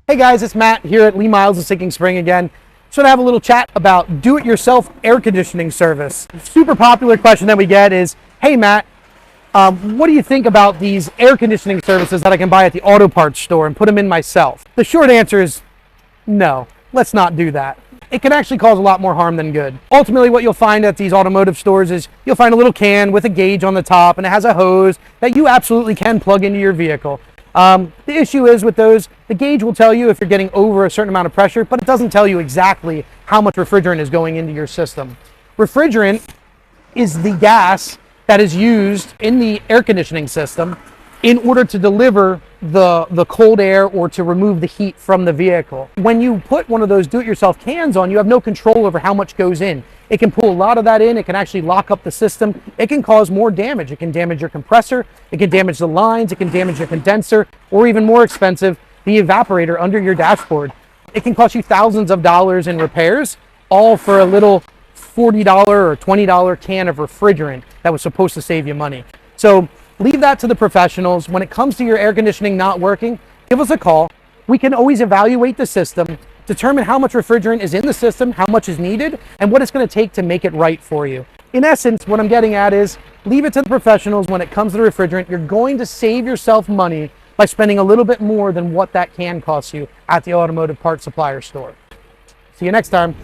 Hey guys, it's Matt here at Myles of Sinking Spring again. Just want to have a little chat about do-it-yourself air conditioning service. Super popular question that we get is, hey Matt, what do you think about these air conditioning services that I can buy at the auto parts store and put them in myself? The short answer is no, let's not do that. It can actually cause a lot more harm than good. Ultimately, what you'll find at these automotive stores is you'll find a little can with a gauge on the top and it has a hose that you absolutely can plug into your vehicle. The issue is with those, the gauge will tell you if you're getting over a certain amount of pressure, but it doesn't tell you exactly how much refrigerant is going into your system. Refrigerant is the gas that is used in the air conditioning system in order to deliver the cold air or to remove the heat from the vehicle. When you put one of those do-it-yourself cans on, you have no control over how much goes in. It can pull a lot of that in, it can actually lock up the system, it can cause more damage. It can damage your compressor, it can damage the lines, it can damage your condenser, or even more expensive, the evaporator under your dashboard. It can cost you thousands of dollars in repairs, all for a little $40 or $20 can of refrigerant that was supposed to save you money. So leave that to the professionals. When it comes to your air conditioning not working, give us a call. We can always evaluate the system, determine how much refrigerant is in the system, how much is needed, and what it's going to take to make it right for you. In essence, what I'm getting at is leave it to the professionals. When it comes to the refrigerant, you're going to save yourself money by spending a little bit more than what that can cost you at the automotive parts supplier store. See you next time.